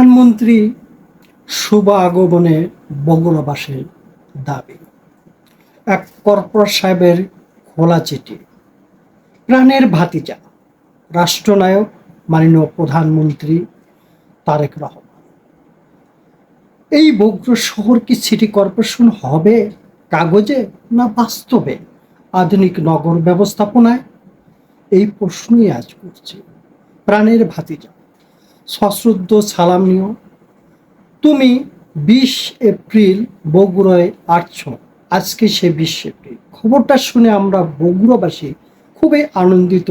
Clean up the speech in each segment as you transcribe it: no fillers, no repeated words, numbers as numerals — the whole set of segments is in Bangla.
প্রধানমন্ত্রী শুভ আগমনে বগুড়াবাসীর দাবি। এক কর্পোরেট সাহেবের খোলা চিঠি। প্রাণের ভাতিজা রাষ্ট্রনায়ক মাননীয় প্রধানমন্ত্রী তারেক রহমান। এই বগুড়া শহর কি সিটি কর্পোরেশন হবে কাগজে না বাস্তবে আধুনিক নগর ব্যবস্থাপনায়? এই প্রশ্নই আজ করছি। প্রাণের ভাতিজা, সশ্রদ্ধ সালাম নিও। তুমি 20 এপ্রিল বগুড়ায় আসছো। আজকে সে 20 এপ্রিল। খবরটা শুনে আমরা বগুড়াবাসী খুবই আনন্দিত।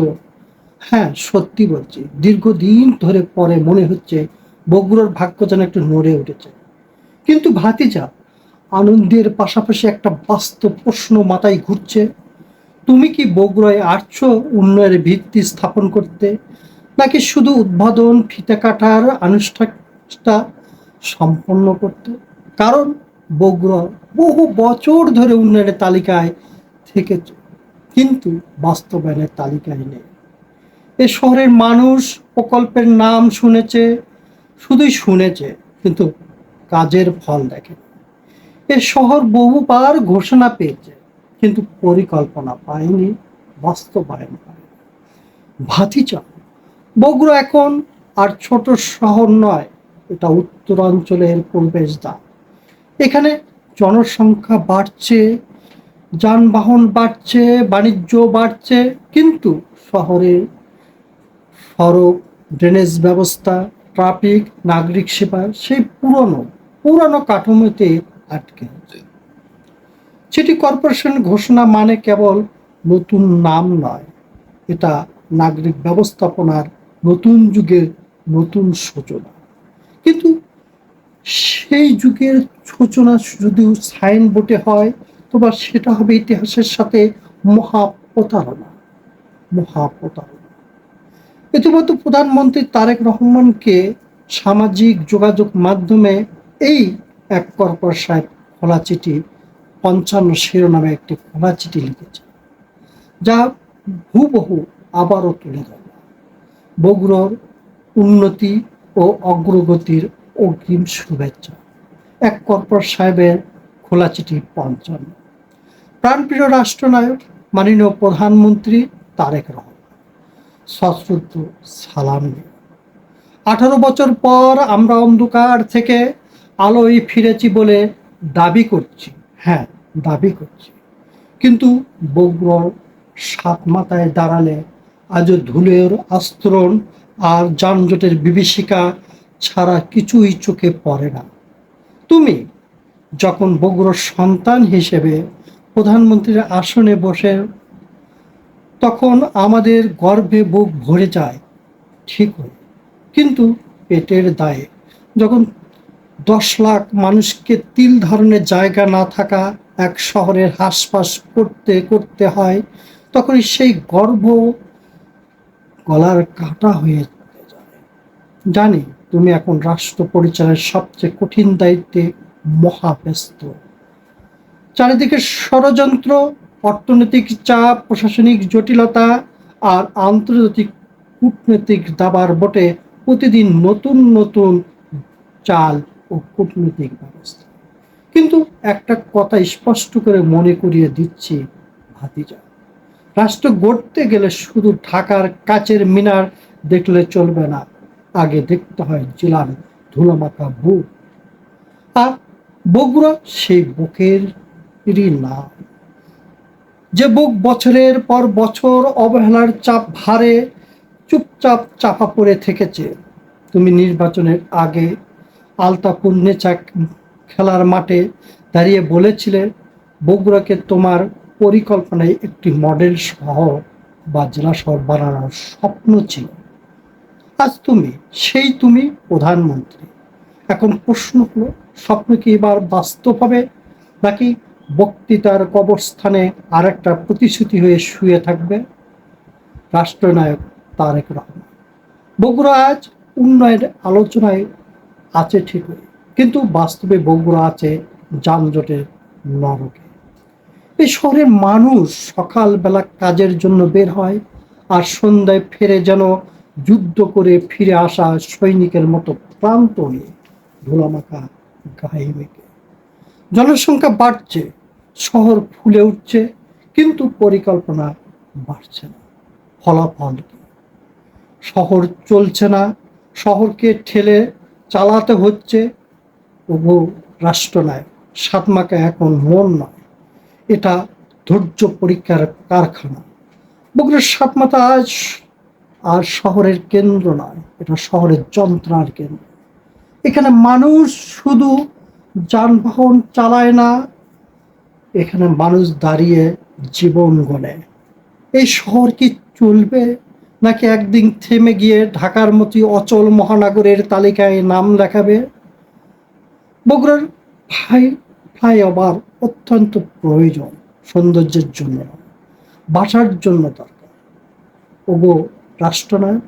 হ্যাঁ, সত্যি বলছি, দীর্ঘদিন ধরে পরে মনে হচ্ছে বগুড়ার ভাগ্য যেন একটু নড়ে উঠেছে। কিন্তু ভাতিজা, আনন্দের পাশাপাশি একটা বাস্তব প্রশ্ন মাথায় ঘুরছে। তুমি কি বগুড়ায় আসছো উন্নয়নের ভিত্তি স্থাপন করতে, নাকি শুধু উদ্বোধন ফিতে কাটার আনুষ্ঠানিকতা সম্পন্ন করতে? কারণ বগুড়া বহু বছর ধরে উন্নয়নের তালিকায় থেকেছে, কিন্তু বাস্তবায়নের তালিকায় নেই। এ শহরের মানুষ প্রকল্পের নাম শুনেছে, শুধুই শুনেছে, কিন্তু কাজের ফল দেখে। এ শহর বহুবার ঘোষণা পেয়েছে, কিন্তু পরিকল্পনা পায়নি, বাস্তবায়ন পায়নি। ভাতিজা, বগুড়া এখন আর ছোট শহর নয়, এটা উত্তরাঞ্চলের প্রবেশদ্বার। এখানে জনসংখ্যা বাড়ছে, যানবাহন বাড়ছে, বাণিজ্য বাড়ছে, কিন্তু শহরে সড়ক, ড্রেনেজ ব্যবস্থা, ট্রাফিক, নাগরিক সেবা সেই পুরনো কাঠামোতে আটকে আছে। সিটি কর্পোরেশন ঘোষণা মানে কেবল নতুন নাম নয়, এটা নাগরিক ব্যবস্থাপনার নতুন যুগের নতুন সূচনা। কিন্তু সেই যুগের সূচনা যদি সাইনবোর্ডে হয়, তবে সেটা হবে ইতিহাসের সাথে মহাপ্রতারণা। ইতিমধ্যে প্রধানমন্ত্রী তারেক রহমানকে সামাজিক যোগাযোগ মাধ্যমে এই এক কর্পোরেট সাহেব খোলা চিঠি 55 শিরোনামে একটি খোলা চিঠি লিখেছে, যা হুবহু আবারও তুলে ধরে বগুড়ার উন্নতি ও অগ্রগতির অগ্রিম শুভেচ্ছা। এক কর্পোরেট সাহেবের খোলা চিঠি 55। প্রাণপ্রিয় রাষ্ট্রনায়ক মাননীয় প্রধানমন্ত্রী তারেক রহমান, সশ্রদ্ধ সালাম। 18 বছর পর আমরা অন্ধকার থেকে আলোয় ফিরেছি বলে দাবি করছি। হ্যাঁ, দাবি করছি, কিন্তু বগুড়ার সাত মাথায় দাঁড়ালে আজও ধুলোর আস্তরণ আর যানজটের বিভীষিকা ছাড়া কিছুই চোখে পড়ে না। তুমি যখন বগুড়ার সন্তান হিসেবে প্রধানমন্ত্রীর আসনে বসে, তখন আমাদের গর্বে বুক ভরে যায়, ঠিকই, কিন্তু পেটের দায়ে যখন 10 লাখ মানুষকে তিল ধারণের জায়গা না থাকা এক শহরের হাসপাস করতে করতে হয়, তখন সেই গর্ব গলার কাঁটা হয়ে যায়। জানি তুমি এখন রাষ্ট্র পরিচালনার সবচেয়ে কঠিন দায়িত্বে মহাব্যস্ত। চারিদিকে ষড়যন্ত্র, অর্থনৈতিক চাপ, প্রশাসনিক জটিলতা আর আন্তর্জাতিক কূটনৈতিক দাবার বটে প্রতিদিন নতুন নতুন চাল ও কূটনৈতিক ব্যবস্থা। কিন্তু একটা কথা স্পষ্ট করে মনে করিয়ে দিচ্ছি ভাতিজা, রাষ্ট্র গড়তে গেলে শুধু ঢাকার কাচের মিনার দেখলে চলবে না, আগে দেখতে হয় জেলার ধুলোমাখা বুক। আর বগুড়া সেই বুকেরই নাম, যে বুক বছরের পর বছর অবহেলার চাপ ভারে চুপচাপ চাপা পড়ে থেকেছে। তুমি নির্বাচনের আগে আলতাপুর নেচা খেলার মাঠে দাঁড়িয়ে বলেছিলে বগুড়াকে তোমার পরিকল্পনায় একটি মডেল শহর বা জেলা শহর বানানোর স্বপ্ন ছিল। আজ তুমি প্রধানমন্ত্রী। এখন প্রশ্ন হলো, স্বপ্ন কি এবার বাস্তব হবে, নাকি বক্তৃতার কবরস্থানে আর একটা প্রতিশ্রুতি হয়ে শুয়ে থাকবে? রাষ্ট্রনায়ক তারেক রহমান, বগুড়া আজ উন্নয়নের আলোচনায় আছে ঠিকই, কিন্তু বাস্তবে বগুড়া আছে যানজটের নরকে। এই শহরের মানুষ সকালবেলা কাজের জন্য বের হয়, আর সন্ধ্যায় ফিরে যেন যুদ্ধ করে ফিরে আসা সৈনিকের মতো ক্লান্ত হয়ে ধুলামাখা গায়ে মেঘে। জনসংখ্যা বাড়ছে, শহর ফুলে উঠছে, কিন্তু পরিকল্পনা বাড়ছে না। ফলাফল কি? শহর চলছে না, শহরকে ঠেলে চালাতে হচ্ছে। ওগো রাষ্ট্রনায়ক, সাতমাকে এখন মন নয়, এটা ধৈর্য পরীক্ষার কারখানা। বগুড়ার সাতমাথা আজ আর শহরের কেন্দ্র নয়, এটা শহরের যন্ত্রণার কেন্দ্র। এখানে মানুষ শুধু যানবাহন চালায় না, এখানে মানুষ দাঁড়িয়ে জীবন গড়ে। এই শহর কি চলবে, নাকি একদিন থেমে গিয়ে ঢাকার মতো অচল মহানগরের তালিকায় নাম লেখাবে? বগুড়ার ফ্লাইওভার অত্যন্ত প্রয়োজন, সৌন্দর্যের জন্য নয়, বাসার জন্য দরকার। ওগো রাষ্ট্রনায়ক,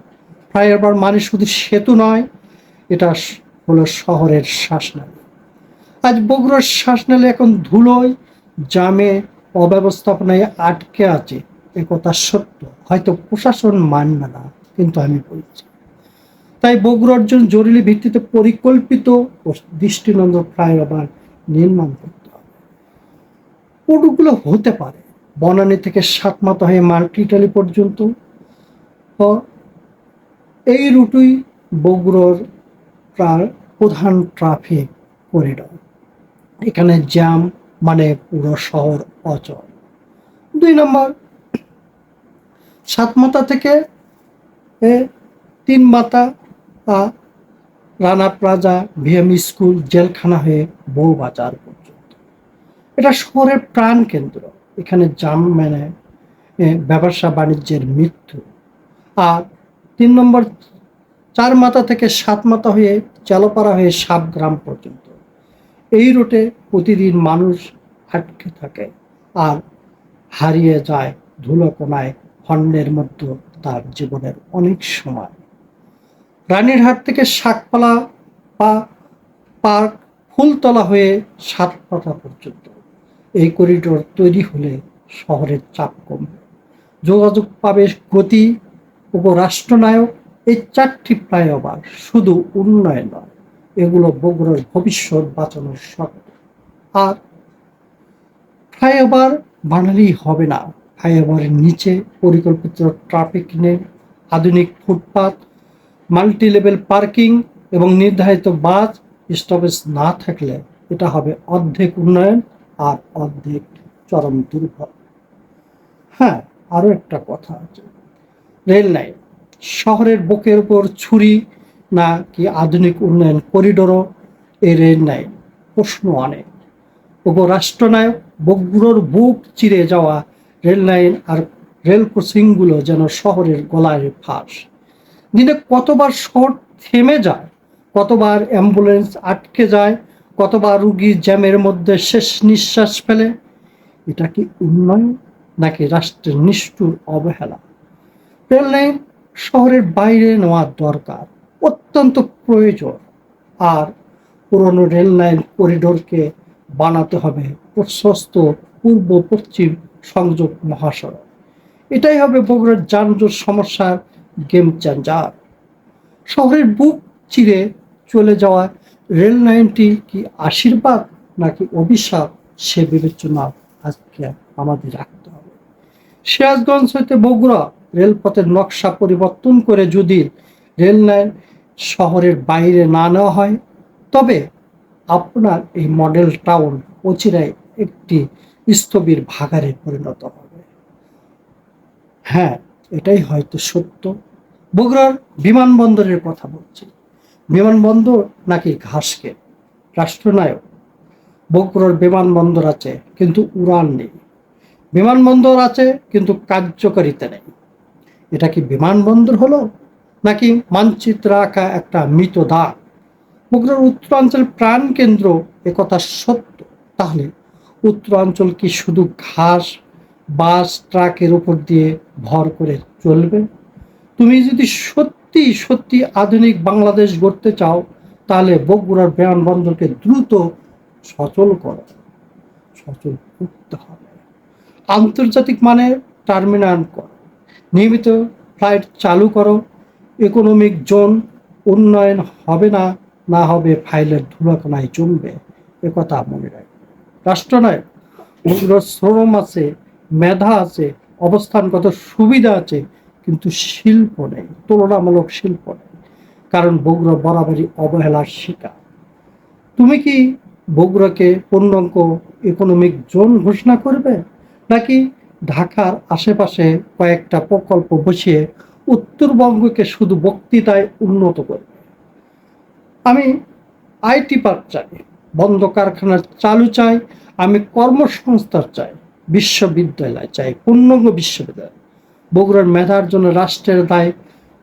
ফ্লাইওভার মানে শুধু সেতু নয়, এটা হলো শহরের শ্বাসনালী। আজ বগুড়ার শ্বাসনালী এখন ধুলোয়, জামে, অব্যবস্থাপনায় আটকে আছে। একথা সত্য, হয়তো প্রশাসন মানবে না, কিন্তু আমি বলছি। তাই বগুড়ার জন্য জরুরি ভিত্তিতে পরিকল্পিত ও দৃষ্টিনন্দন ফ্লাইওভার নির্মাণ করতে হবে। রুটগুলো হতে পারে বনানী থেকে সাতমাথা হয়ে মাল্টিটালি পর্যন্ত। এই রুটই বগুড়ার প্রধান ট্রাফিক করিডর। এখানে জ্যাম মানে পুরো শহর অচল। 2 নম্বর, সাতমাথা থেকে 3 মাথা, রানা প্লাজা, ভিএম স্কুল, জেলখানা হয়ে বউবাজার পর্যন্ত। এটা শহরের প্রাণ কেন্দ্র। এখানে জাম মানে ব্যবসা বাণিজ্যের মৃত্যু। আর 3 নম্বর, 4 মাথা থেকে 7 মাথা হয়ে চালপাড়া হয়ে সাবগ্রাম পর্যন্ত। এই রুটে প্রতিদিন মানুষ আটকে থাকে আর হারিয়ে যায় ধুলোকণায়, খণ্ডের মধ্যে তার জীবনের অনেক সময়। রানীরহাট থেকে শাকপালা পার্ক, ফুলতলা হয়ে সাতপাথা পর্যন্ত এই করিডোর তৈরি হলে শহরের চাপ কমবে, যোগাযোগ পাবে গতি। উপরাষ্ট্রনায়ক, এই 4টি ফ্লাইওভার শুধু উন্নয়ন নয়, এগুলো বগুড়ার ভবিষ্যৎ বাঁচানোর শক্তি। আর ফ্লাইওভার বানালেই হবে না, ফ্লাইওভারের নিচে পরিকল্পিত ট্রাফিক লেন, আধুনিক ফুটপাত, মাল্টি লেভেল পার্কিং এবং নির্ধারিত বাস স্টপেজ না থাকলে এটা হবে অর্ধেক উন্নয়ন আর অর্ধেক চরম দুর্ভোগ। হ্যাঁ, আরো একটা কথা আছে, রেল লাইন শহরের বুকের উপর ছুরি নাকি আধুনিক উন্নয়ন করিডোরও এই রেল লাইন প্রশ্ন অনেক। উপরাষ্ট্রনায়ক, বগুড়ার বুক চিরে যাওয়া রেল লাইন আর রেল ক্রসিংগুলো যেন শহরের গলায় ফাঁস। দিনে কতবার শহর থেমে যায়, কতবার অ্যাম্বুলেন্স আটকে যায়, কতবার রুগী জ্যামের মধ্যে শেষ নিঃশ্বাস ফেলে। এটা কি উন্নয়ন, নাকি রাষ্ট্রের নিষ্ঠুর অবহেলা? রেল লাইন শহরের বাইরে নেওয়া দরকার, অত্যন্ত প্রয়োজন। আর পুরনো রেল লাইন করিডোরকে বানাতে হবে প্রশস্ত পূর্ব পশ্চিম সংযোগ মহাসড়ক। এটাই হবে বগুড়ার যানজট সমস্যার গেম চেঞ্জার। শহরের বুক চিরে চলে যাওয়া রেল লাইনটি কি আশীর্বাদ নাকি অভিশাপ, সে বিবেচনা আজকে আমাদের রাখতে হবে। সিরাজগঞ্জ হইতে বগুড়া রেলপথের নকশা পরিবর্তন করে যদি রেল লাইন শহরের বাইরে না নেওয়া হয়, তবে আপনার এই মডেল টাউন অচিরাই একটি স্থবির ভাগাড়ে পরিণত হবে। হ্যাঁ, এটাই হয়তো সত্য। বগুড়ার বিমানবন্দরের কথা বলছি, বিমানবন্দর নাকি ঘাসকে? রাষ্ট্রনায়ক, বগুড়ার বিমানবন্দর আছে কিন্তু উড়ান নেই, বিমানবন্দর আছে কিন্তু কার্যকারিতা নেই। এটা কি বিমানবন্দর হলো, নাকি মানচিত্র আঁকা একটা মৃত দাগ? বগুড়ার উত্তরাঞ্চল প্রাণ কেন্দ্র, একথা সত্য। তাহলে উত্তরাঞ্চল কি শুধু ঘাস, বাস, ট্রাকের উপর দিয়ে ভর করে চলবে? তুমি যদি সত্যি সত্যি আধুনিক বাংলাদেশ গড়তে চাও, তাহলে বগুড়ার বিমানবন্দরকে দ্রুত সচল করো, সচল করতে হবে। আন্তর্জাতিক মানের টার্মিনাল করো, নিয়মিত ফ্লাইট চালু করো। ইকোনমিক জোন উন্নয়ন হবে না না হবে ফাইলের ধুলাকণায় জমবে, একথা মনে রাখবে। রাষ্ট্রনায়ক বগুড়ার শ্রম আছে, মেধা আছে, অবস্থানগত সুবিধা আছে, কিন্তু শিল্প নেই, তুলনামূলক শিল্প নেই। কারণ বগুড়া বরাবরই অবহেলার শিকার। তুমি কি বগুড়াকে পূর্ণাঙ্গ ইকোনমিক জোন ঘোষণা করবে, নাকি ঢাকার আশেপাশে কয়েকটা প্রকল্প বসিয়ে উত্তরবঙ্গকে শুধু বক্তৃতায় উন্নত করবে? আমি আইটি পার্ক চাই, বন্ধ কারখানা চালু চাই, আমি কর্মসংস্থান চাই, বিশ্ববিদ্যালয় চাই, পূর্ণাঙ্গ বিশ্ববিদ্যালয়। বগুড়ার মেধার জন্য রাষ্ট্রের দায়,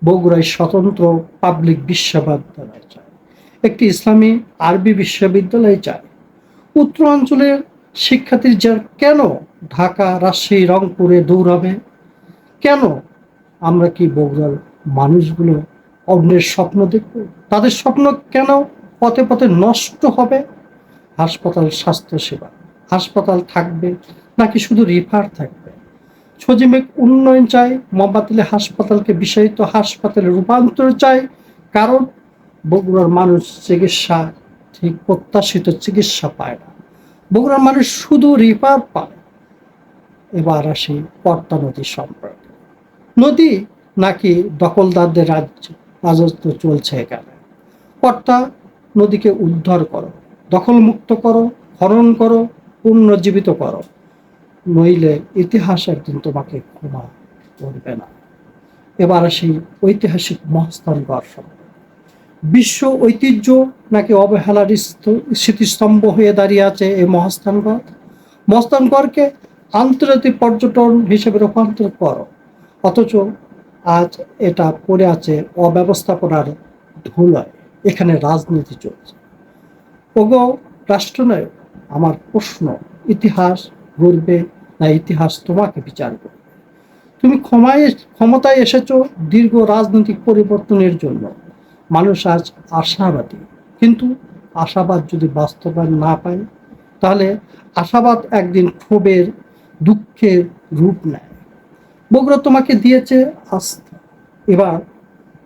বগুড়ায় স্বতন্ত্র পাবলিক বিশ্ববিদ্যালয় চাই, একটি ইসলামী আরবি বিশ্ববিদ্যালয় চাই। উত্তরাঞ্চলের শিক্ষার্থীরা কেন ঢাকা, রাজশাহী, রংপুরে দৌড়াবে? কেন? আমরা কি বগুড়ার মানুষগুলো অন্যের স্বপ্ন দেখব? তাদের স্বপ্ন কেন পথে পথে নষ্ট হবে? হাসপাতাল, স্বাস্থ্যসেবা, হাসপাতাল থাকবে নাকি শুধু রিফার থাকবে? সজীবের উন্নয়ন চাই, মোহাম্মদুল্লাহ হাসপাতালকে বিশেষায়িত হাসপাতালে রূপান্তর চাই। কারণ বগুড়ার মানুষ চিকিৎসা, ঠিক প্রত্যাশিত চিকিৎসা পায় না। বগুড়ার মানুষ শুধু রিফার পায়। এবার আসি পদ্মা নদী সম্পর্কে। নদী নাকি দখলদারদের রাজত্ব চলছে এখানে? পদ্মা নদীকে উদ্ধার করো, দখলমুক্ত করো, খনন করো, পুনর্জীবিত করো, নইলে ইতিহাস একদিন তোমাকে ক্ষমা করবে না। এবার আসি ঐতিহাসিক মহাস্থানগড় সম্পর্কে। বিশ্ব ঐতিহ্য নাকি অবহেলার স্মৃতিস্তম্ভ হয়ে দাঁড়িয়ে আছে এই মহাস্থানগড়? মহাস্থানগড়কে আন্তর্জাতিক পর্যটন হিসেবে রূপান্তর করো, অথচ আজ এটা পড়ে আছে অব্যবস্থাপনার ধুলায়। এখানে রাজনীতি চলছে। ওগো রাষ্ট্রনায়ক, আমার প্রশ্ন, ইতিহাস গড়বে না ইতিহাস তোমাকে বিচার করবে? তুমি ক্ষমতায় এসেছো দীর্ঘ রাজনৈতিক পরিবর্তনের জন্য। মানুষ আজ আশাবাদী, কিন্তু আশাবাদ যদি বাস্তবায়ন না পায়, তাহলে আশাবাদ একদিন ক্ষোভের, দুঃখের রূপ নেয়। বগুড়া তোমাকে দিয়েছে আস্থা, এবার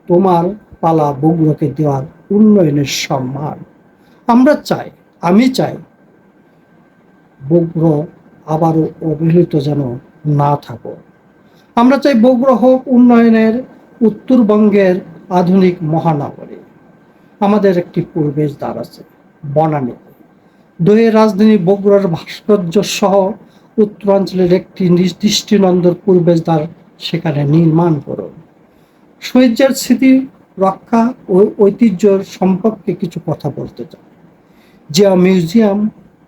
তোমার পালা বগুড়াকে দেওয়ার উন্নয়নের সম্মান। আমরা চাই, আমি চাই বগুড়া আবারও অবহেলিত যেন না থাকো। আমরা চাই বগুড়া হোক উন্নয়নের উত্তরবঙ্গের আধুনিক মহানগরী। আমাদের একটি প্রবেশদ্বার আছে বনানী। দইয়ের রাজধানী বগুড়ার ভাস্কর্য সহ উত্তরাঞ্চলের একটি দৃষ্টিনন্দন প্রবেশদ্বার সেখানে নির্মাণ করুন। শহীদের স্মৃতি রক্ষা ও ঐতিহ্যের সম্পর্কে কিছু কথা বলতে চাই। জিয়া মিউজিয়াম,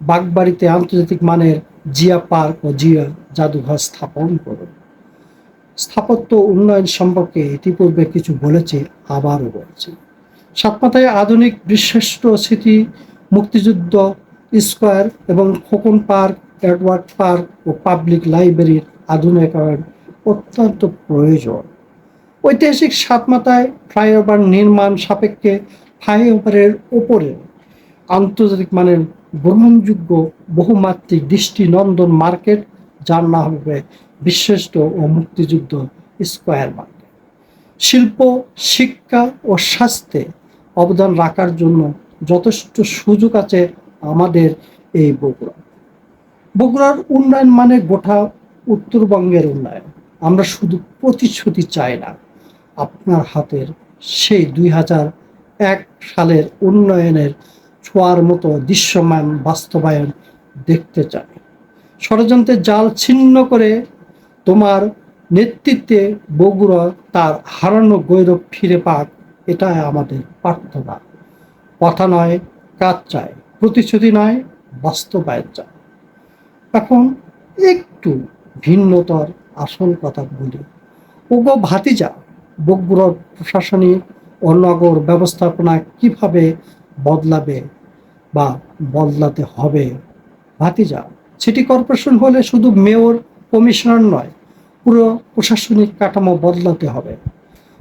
বাগবাড়িতে আন্তর্জাতিক মানের জিয়া পার্ক ও জিয়া জাদুঘর স্থাপন করুন। স্থাপত্য উন্নয়ন সম্পর্কে ইতিপূর্বে কিছু বলেছি, আবারও বলছি। সাতমাথায় আধুনিক বিশ্রেষ্ঠ স্মৃতি, মুক্তিযুদ্ধ স্কোয়ার এবং খোকন পার্ক, এডওয়ার্ড পার্ক ও পাবলিক লাইব্রেরির আধুনিকায়ন অত্যন্ত প্রয়োজন। ঐতিহাসিক সাতমাথায় ফ্লাইওভার নির্মাণ সাপেক্ষে ফ্লাইওভারের ওপরে আন্তর্জাতিক মানের গ্রহণযোগ্য বহুমাত্রিক দৃষ্টিনন্দন মার্কেট, যার নাম হবে বিশ্রেষ্ঠ ও মুক্তিযুদ্ধ স্কোয়ার মার্কেট। শিল্প, শিক্ষা ও স্বাস্থ্যে অবদান রাখার জন্য যথেষ্ট সুযোগ আছে আমাদের এই বগুড়া। বগুড়ার উন্নয়ন মানে গোটা উত্তরবঙ্গের উন্নয়ন। আমরা শুধু প্রতিশ্রুতি চাই না, আপনার হাতের সেই 2001 সালের উন্নয়নের ছোঁয়ার মতো দৃশ্যমান বাস্তবায়ন দেখতে চাই। ষড়যন্ত্রের জাল ছিন্ন করে তোমার নেতৃত্বে বগুড়া তার হারানো গৌরব ফিরে পাক, এটাই আমাদের প্রার্থনা। কথা নয়, কাজ চাই, প্রতিশ্রুতি নয়, বাস্তবায়ন চাই। এখন একটু ভিন্নতর আসল কথা বলি। ওগো ভাতিজা, বগুড়ার প্রশাসনিক ও নগর ব্যবস্থাপনা কিভাবে বদলাবে বা বদলাতে হবে? ভাতিজা, সিটি কর্পোরেশন হলে শুধু মেয়র, কমিশনার নয়, পুরো প্রশাসনিক কাঠামো বদলাতে হবে।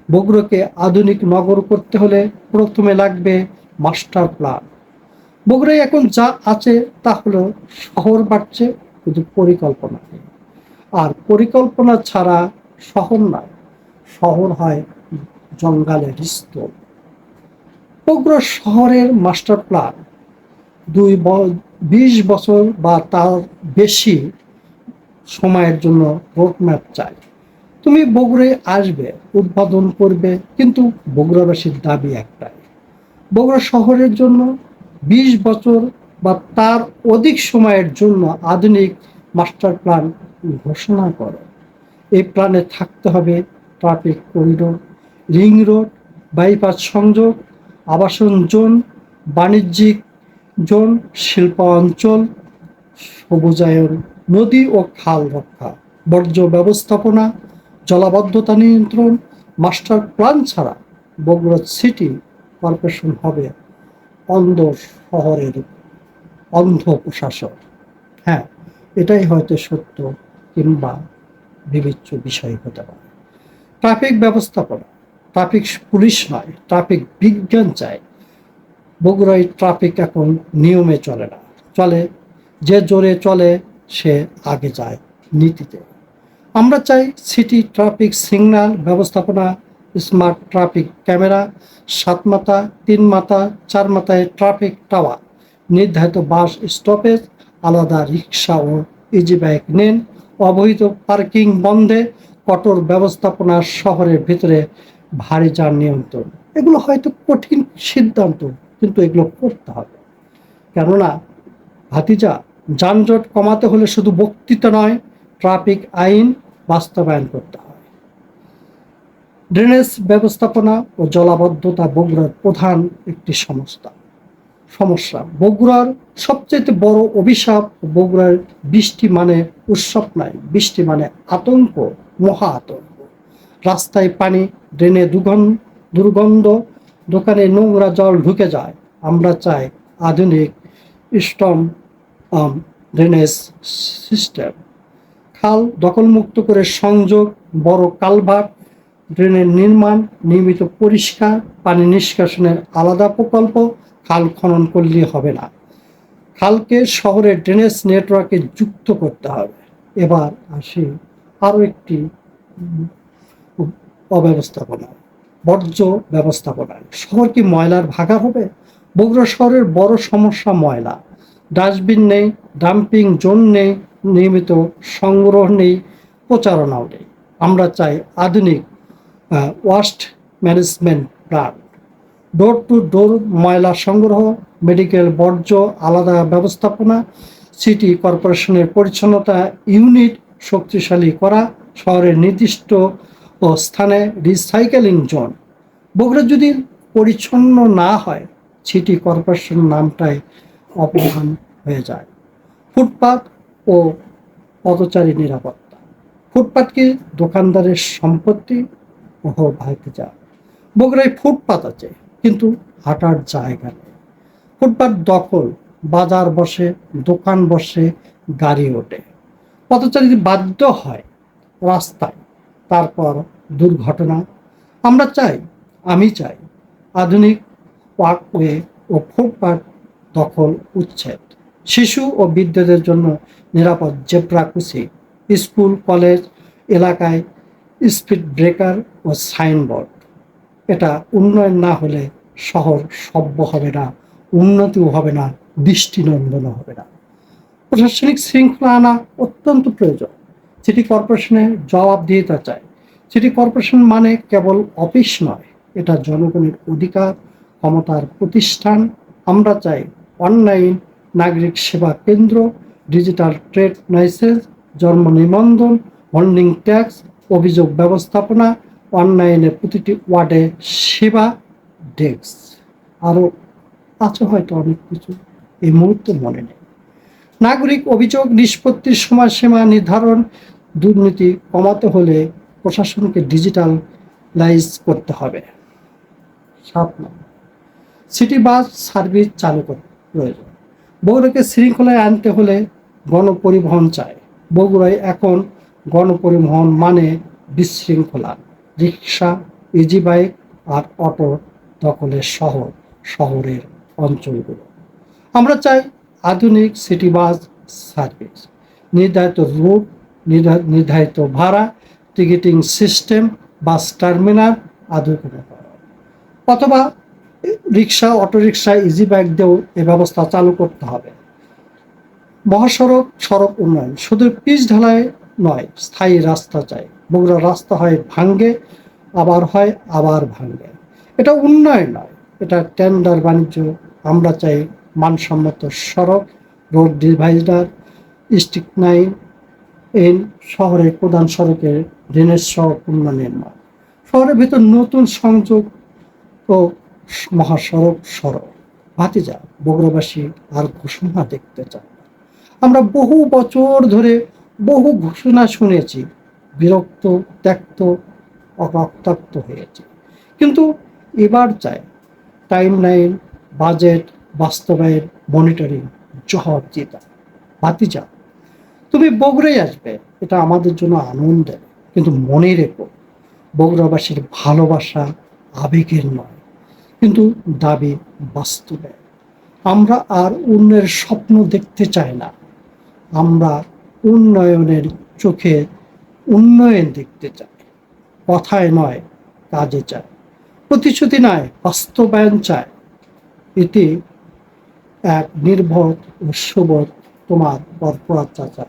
বগুড়াকে আধুনিক নগর করতে হলে প্রথমে লাগবে মাস্টার প্ল্যান। বগুড়ায় এখন যা আছে তা হলো শহর বাড়ছে, কিন্তু পরিকল্পনা নেই। আর পরিকল্পনা ছাড়া শহর নয়, শহর হয় জঙ্গলের স্তূপ। বগুড়া শহরের মাস্টার প্ল্যান 20 বছর বা তার বেশি সময়ের জন্য রোডম্যাপ চাই। তুমি বগুড়ায় আসবে, উদ্বোধন করবে, কিন্তু বগুড়াবাসীর দাবি একটাই, বগুড়া শহরের জন্য 20 বছর বা তার অধিক সময়ের জন্য আধুনিক মাস্টার প্ল্যান ঘোষণা করো। এই প্ল্যানে থাকতে হবে traffic corridor, ring road, bypass সংযোগ, আবাসন জোন, বাণিজ্যিক জোন, শিল্প অঞ্চল, সবুজায়ন, নদী ও খাল রক্ষা, বর্জ্য ব্যবস্থাপনা, জলাবদ্ধতা নিয়ন্ত্রণ। মাস্টার প্ল্যান ছাড়া বগুড়া সিটি কর্পোরেশন হবে অন্ধ শহরের অন্ধ প্রশাসন। হ্যাঁ, এটাই হয়তো সত্য কিংবা বিবেচ্য বিষয় হতে পারে। ট্রাফিক ব্যবস্থাপনা, ট্রাফিক পুলিশ নয়, ট্রাফিক বিজ্ঞান চাই। বগুড়ায় ট্রাফিক এখন নিয়মে চলে না, চলে যে জোরে চলে সে আগে যায় নীতিতে। আমরা চাই সিটি ট্রাফিক সিগন্যাল ব্যবস্থাপনা, স্মার্ট ট্রাফিক ক্যামেরা, 7 মাথা, 3 মাথা, 4 মাথায় ট্রাফিক টাওয়ার, নির্ধারিত বাস স্টপেজ, আলাদা রিক্সা ও ইজি বাইক নেন, অবৈধ পার্কিং বন্ধে, কঠোর ব্যবস্থাপনা, শহরের ভিতরে ভারী যান নিয়ন্ত্রণ। এগুলো হয়তো কঠিন সিদ্ধান্ত, কিন্তু এগুলো করতে হবে। কেননা ভাতিজা, যানজট কমাতে হলে শুধু বক্তৃতা নয়, ট্রাফিক আইন বাস্তবায়ন করতে হয়। ড্রেনেজ ব্যবস্থাপনা ও জলাবদ্ধতা বগুড়ার প্রধান একটি সমস্যা। বগুড়ার সবচেয়ে বড় অভিশাপ, বগুড়ার বৃষ্টি মানে উৎসব নয়, বৃষ্টি মানে আতঙ্ক, মহা আতঙ্ক। রাস্তায় পানি, ড্রেনে দুর্গন্ধ, দোকানে নোংরা জল ঢুকে যায়। আমরা চাই আধুনিক স্টর্ম ড্রেনেজ সিস্টেম, খাল দখলমুক্ত করে সংযোগ, বড় কালভার্ট, ড্রেনের নির্মাণ, নিয়মিত পরিষ্কার, পানি নিষ্কাশনের আলাদা প্রকল্প। খাল খনন করলে হবে না, খালকে শহরের ড্রেনেজ নেটওয়ার্কে যুক্ত করতে হবে। এবার আসি আরও একটি অব্যবস্থাপনা, বর্জ্য ব্যবস্থাপনায়। শহর কি ময়লার ভাগা হবে? বগুড়া শহরের বড় সমস্যা ময়লা। ডাস্টবিন নেই, ডাম্পিং জোন নেই, নিয়মিত সংগ্রহ নেই, প্রচারণাও নেই। আমরা চাই আধুনিক waste management plan, door to door ময়লা সংগ্রহ, মেডিকেল বর্জ্য আলাদা ব্যবস্থাপনা, সিটি কর্পোরেশনের পরিচ্ছন্নতা ইউনিট শক্তিশালী করা, শহরের নির্দিষ্ট ও স্থানে রিসাইকেলিং জোন। বগুড়া যদি পরিচ্ছন্ন না হয়, সিটি কর্পোরেশন নামটাই অপমান হয়ে যায়। ফুটপাত ও পথচারী নিরাপত্তা। ফুটপাত কি দোকানদারের সম্পত্তি? ওহো ভাইতে যায়, বগুড়ায় ফুটপাত আছে কিন্তু হাঁটার জায়গা নেই। ফুটপাত দখল, বাজার বসে, দোকান বসে, গাড়ি ওঠে, পথচারী বাধ্য হয় রাস্তায়, তারপর দুর্ঘটনা। আমি চাই আধুনিক ওয়াকওয়ে ও ফুটপাত দখল উচ্ছেদ, শিশু ও বৃদ্ধদের জন্য নিরাপদ জেব্রা ক্রসিং, স্কুল কলেজ এলাকায় স্পিড ব্রেকার ও সাইনবোর্ড। এটা উন্নয়ন না হলে শহর সভ্য হবে না, উন্নতিও হবে না, দৃষ্টিনন্দনও হবে না। প্রশাসনিক শৃঙ্খলা আনা অত্যন্ত প্রয়োজন। সিটি কর্পোরেশনের জবাবদিহিতা চাই। সিটি কর্পোরেশন মানে কেবল অফিস নয়, এটা জনগণের অধিকার, ক্ষমতার প্রতিষ্ঠান। আমরা চাই অনলাইন নাগরিক সেবা কেন্দ্র, ডিজিটাল ট্রেড লাইসেন্স, জন্ম নিবন্ধন, হোল্ডিং ট্যাক্স, অভিযোগ ব্যবস্থাপনা, অনলাইনে প্রতিটি ওয়ার্ডে সেবা ডেস্ক। আরও আছে হয়তো অনেক কিছু, এই মুহূর্তে মনে নেই। নাগরিক অভিযোগ নিষ্পত্তির সময়সীমা নির্ধারণ। দুর্নীতি কমাতে হলে প্রশাসনকে ডিজিটালাইজ করতে হবে। 7 নম্বর, সিটি বাস সার্ভিস চালু করতে প্রয়োজন। বগুড়াকে শৃঙ্খলায় আনতে হলে গণপরিবহন চাই। বগুড়ায় এখন গণপরিবহন মানে বিশৃঙ্খলা, রিক্সা, ইজি বাইক আর অটো দখলের শহরের অঞ্চলগুলো। আমরা চাই আধুনিক সিটি বাস সার্ভিস, নির্ধারিত রুট, নির্ধারিত ভাড়া, টিকিটিং সিস্টেম, বাস টার্মিনাল আধুনিকরণ, অথবা রিক্সা, অটোরিক্সা, ইজি বাইক দিয়েও এ ব্যবস্থা চালু করতে হবে। মহাসড়ক, সড়ক উন্নয়ন শুধু পিচ ঢালাই নয়, স্থায়ী রাস্তা চাই। বগুড়ার রাস্তা হয় ভাঙ্গে, আবার হয় আবার ভাঙ্গে। এটা উন্নয়ন নয়, এটা টেন্ডার বাণিজ্য। আমরা চাই মানসম্মত সড়ক, রোড ডিভাইডার, স্ট্রিট লাইন, এই শহরের প্রধান সড়কের ড্রেনেজ সহ উন্নয়ন নির্মাণ। শহরের ভিতর নতুন সংযোগ ও মহাসড়ক, সড়ক। ভাতিজা, বগুড়াবাসী আর ঘোষণা দেখতে চায় না। আমরা বহু বছর ধরে বহু ঘোষণা শুনেছি, বিরক্ত, ত্যক্ত, রক্তাক্ত হয়েছে। কিন্তু এবার চাই টাইমলাইন, বাজেট, বাস্তবায়ন, মনিটরিং, জবাবদিহিতা। ভাতিজা, তুমি বগুড়ায় আসবে, এটা আমাদের জন্য আনন্দের, কিন্তু মনে রেখো, বগুড়াবাসীর ভালোবাসা আবেগের নয়, কিন্তু দাবি বাস্তবে। আমরা আর অন্যের স্বপ্ন দেখতে চাই না, আমরা উন্নয়নের চোখে উন্নয়ন দেখতে চাই। কথায় নয়, কাজে চাই। প্রতিশ্রুতি নয়, বাস্তবায়ন চায়। এটি এক নির্ভর ও সুবোধ তোমার কর্পোরেট চাচা,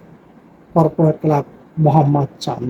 কর্পোরেট ক্লাব মোহাম্মদ চান।